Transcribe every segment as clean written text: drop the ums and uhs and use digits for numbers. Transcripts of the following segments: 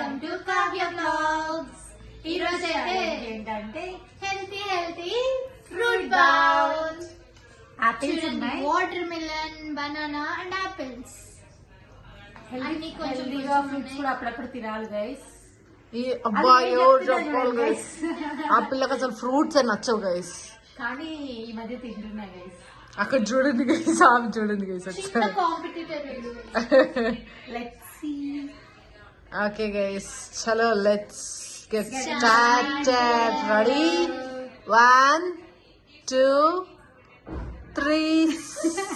Welcome to Kavya vlogs. ఈ రోజు అయితే ఏంటంటే హెల్తీ ఫ్రూట్ బౌల్. ఆపిల్స్ ఉన్నాయి, water melon, banana and apples. అన్ని కొంచెం ఫ్రూట్స్ కూడా అప్పుడప్పుడు తినాలి గైస్. అబ్బాయో చెప్పాలి గైస్, ఆ పిల్లకి అసలు ఫ్రూట్స్ అని నచ్చవు గైస్, కానీ ఈ మధ్య తింటున్నా గైస్. అక్కడ చూడండి గైస్, ఆమె చూడండి గైస్. చిన్న competitor. Let's see. Okay guys, చలో let's get started. Ready? 1 2 3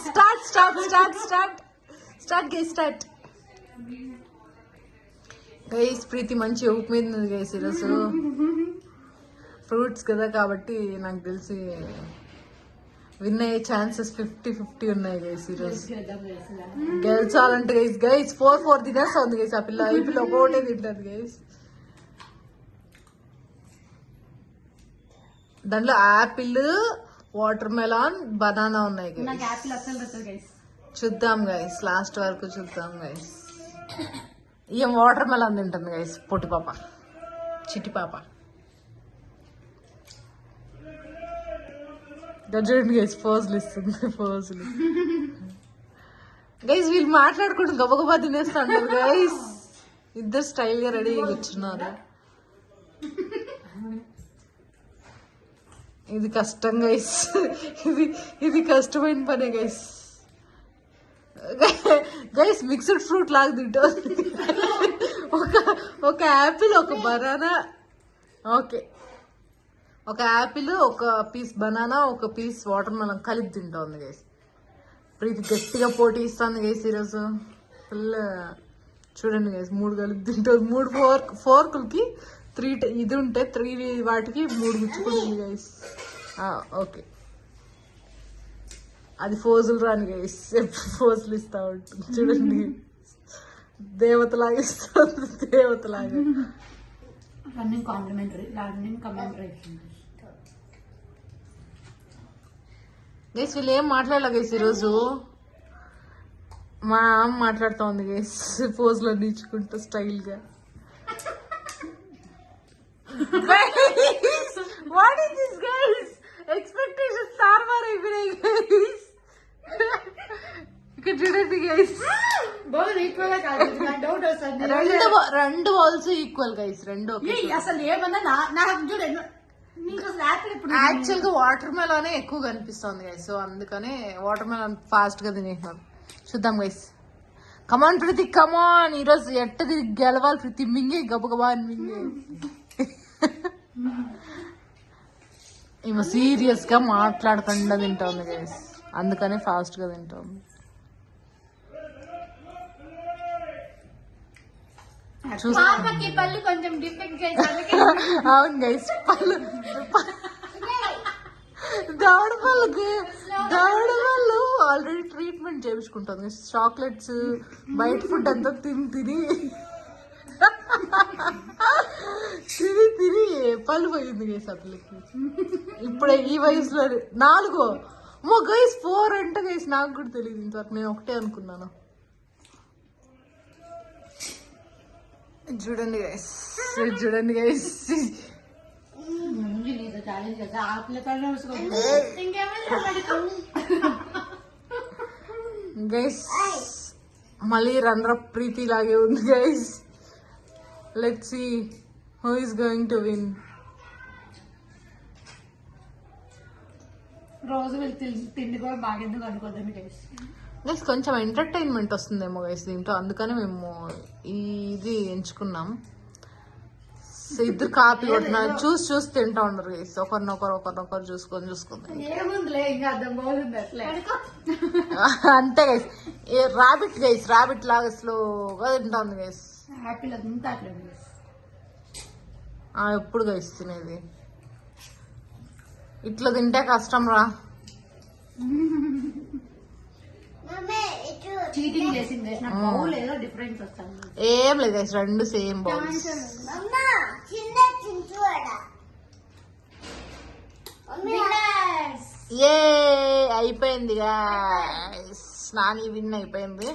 start guys, start guys. Preethi మంచి ఊపు మీద ఉంది గైస్ ఈరోజు. ఫ్రూట్స్ కదా కాబట్టి నాకు తెలిసి విన్ అయ్యే ఛాన్సెస్ 50-50 ఉన్నాయి గైస్ ఈరోజు. గెలిచాలంటే గైస్ 4 తినేస్తుంది గైస్. ఆ పిల్ల ఈ పిల్ల ఒకటే తింటది గైస్. దాంట్లో యాపిల్, వాటర్ మెలాన్, బనానా ఉన్నాయి నాకు గైస్. యాపిల్ అసలు నచ్చదు గైస్. చూద్దాం గైస్, లాస్ట్ వరకు చూద్దాం గైస్. ఏం వాటర్ మెలాన్ తింటుంది గైస్, పొట్టి పాప, చిట్టి పాప. చూడండి గైస్, ఫోజులు ఇస్తుంది, ఫోజులు. గైస్ వీళ్ళు మాట్లాడుకుంటూ గబగబా తినేస్తాడు గైస్. ఇద్దరు స్టైల్ గా రెడీ అయ్యి కూర్చున్నారు. ఇది కష్టం గైస్, ఇది కష్టమైన పనే గైస్. గైస్ మిక్స్డ్ ఫ్రూట్ లాగా తింటుంది. ఒక యాపిల్, ఒక బనానా, ఓకే, ఒక యాపిల్, ఒక పీస్ బనానా, ఒక పీస్ వాటర్ మెలన్ కలిపి తింటుంది గైస్. ప్రీతి గట్టిగా పోటీ ఇస్తుంది గైస్ ఈరోజు. ఫుల్ చూడండి గైస్, 3 కలిపి తింటుంది. 3 ఫోర్కులకి 3 ఇది ఉంటే 3 వాటికి 3 గుచ్చుకుంటుంది గైస్. ఓకే, అది ఫోజులు రాని గైస్, ఎప్పుడు ఫోజులు ఇస్తా ఉంటుంది. చూడండి దేవతలాగా ఇస్తుంది, దేవతలాగా. Running complimentary, running commentary. Guys వీళ్ళు ఏం మాట్లాడాలి గైస్ ఈరోజు. మా అమ్మ మాట్లాడుతూ ఉంది గైస్, పోజులు అందించుకుంటూ స్టైల్ గా. What is this guys, expectations తారుమారు అయిపోయినాయి గైస్. ఇక్కడ చూడండి గైస్, రెండు బాల్స్ ఈక్వల్ గైస్, రెండు అసలు ఏమన్నా నాకు చూడండి. యాక్చువల్ గా వాటర్ మెలానే ఎక్కువ కనిపిస్తుంది గైస్, సో అందుకనే వాటర్ మెలాన్ ఫాస్ట్ గా తినేసినారు. చూద్దాం గైస్. కమాన్ ప్రీతి, కమాన్. ఈరోజు ఎట్టది గెలవాలి ప్రీతి, మింగే గబగబా అని మింగే. ఈమె సీరియస్ గా మాట్లాడకుండా తింటుంది గైస్, అందుకనే ఫాస్ట్ గా తింటుంది. పాపకి పళ్ళు కొంచెం డిఫెక్ట్ చేసి అవును గైస్, పళ్ళు దవడ పళ్ళు ఆల్రెడీ ట్రీట్మెంట్ చేయించుకుంటుంది. చాక్లెట్స్, బయట ఫుడ్ అంతా తిని పళ్ళు పోయింది గైస్ ఆ పిల్లకి. ఇప్పుడే ఈ వయసులో 4 గైస్ 4 అంటే గైస్ నాకు కూడా తెలియదు ఇంతవరకు, నేను ఒకటే అనుకున్నాను. చూడండి గైస్, చూడండి గైస్. గైస్ మళ్ళీ రంధ్ర ప్రీతి లాగే ఉంది guys. Let's see who is going to win. రోజు వీళ్ళు తిండి కూడా బాగా ఎందుకు అనుకోద్దాం గైస్. గైస్ కొంచెం ఎంటర్టైన్మెంట్ వస్తుందేమో గైస్ దీంట్లో, అందుకనే మేము ఇది ఎంచుకున్నాం. సో ఇద్దరు కాపీ కొట్టినారు, చూసి తింటా ఉండరు గైస్. ఒకరినొకరు చూసుకొని ఏముందిలే, ఇంకా అర్థం బాగుంది అట్లే. అంతే గైస్. రాబిట్ లాగా స్లోగా తింటా ఉంది గైస్. యాపిల్ అంతా అట్లే గైస్. ఎప్పుడు గైస్ తినేది ఇట్లా తింటే కష్టం రా. చీటింగ్ చేసింది, నాకు బౌల్ ఏదో డిఫరెన్స్ వస్తుంది. ఏం లేదు గైస్, రెండు సేమ్ బౌల్స్. ఏ అయిపోయింది గైస్, నాని విన్ అయిపోయింది.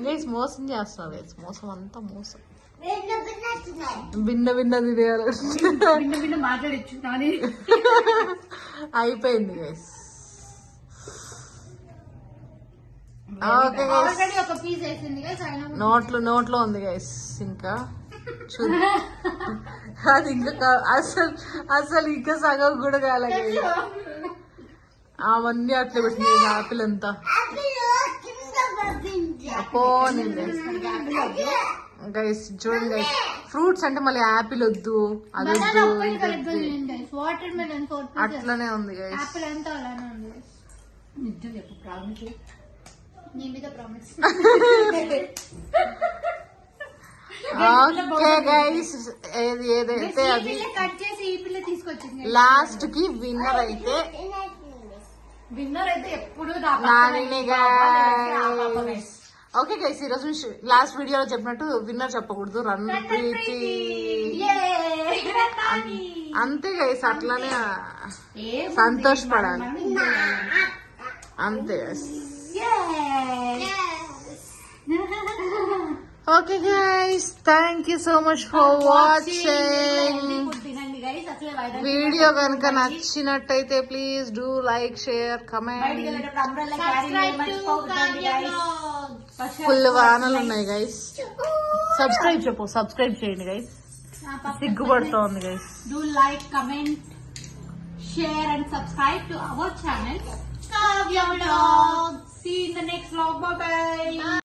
గైస్ మోసం చేస్తున్నారు గైస్, మోసం అంతా మోసం. భిన్న భిన్న తినేయాలి. భిన్న భిన్న మాట్లాడచ్చు కానీ అయిపోయింది గైస్. ఓకే గైస్, ఆల్రెడీ ఒక పీస్ వేసింది guys, అయినా నోట్లో ఉంది గైస్. ఇంకా చూద్దాం. అది ఇంకా అసలు ఇంకా సగం కూడా కాలే guys. అవన్నీ అట్లా పెట్టింది ఆపిల్ అంతా పోనింది గైస్. చూడండి గైస్, ఫ్రూట్స్ అంటే మళ్ళీ యాపిల్ వద్దు, అది banana వద్దు, ఒక్కటి ఇది correct గా వద్దు. తినండి guys. Watermelon 4 pieces. అట్లనే ఉంది గైస్. Apple అంతా అలానే ఉంది guys. నిజం చెప్పు ప్రామిస్. నీ మీద ప్రామిస్. ఓకే గైస్, ఏదైతే ఈ అది పిల్ల కట్ చేసి ఈ పిల్ల తీసుకొచ్చింది guys. లాస్ట్ కి విన్నర్ అయితే విన్నర్ అయితే ఎప్పుడు నాని గైస్. ఓకే గైస్, ఈ రోజు లాస్ట్ వీడియోలో చెప్పినట్టు విన్నర్ చెప్పకూడదు, రన్ ప్రీతి. అంతే గైస్, అట్లానే సంతోషపడాలి అంతే guys. Okay guys, thank you so much for watching. తినండి గైస్. అసలే వైరల్ వీడియో కనుక నచ్చినట్టయితే please do like, share, comment. బయటికి వెళ్ళేటప్పుడు umbrella carry Subscribe to మర్చిపోకండి Kavya guys. Vlogs. ఫుల్ వానలు ఉన్నాయి గైస్. సబ్స్క్రైబ్ చేయండి గైస్. సిగ్గుపడుతోంది guys. Do like, comment, share and subscribe to our channel Kavya Vlogs. See you in the next vlog. Bye bye.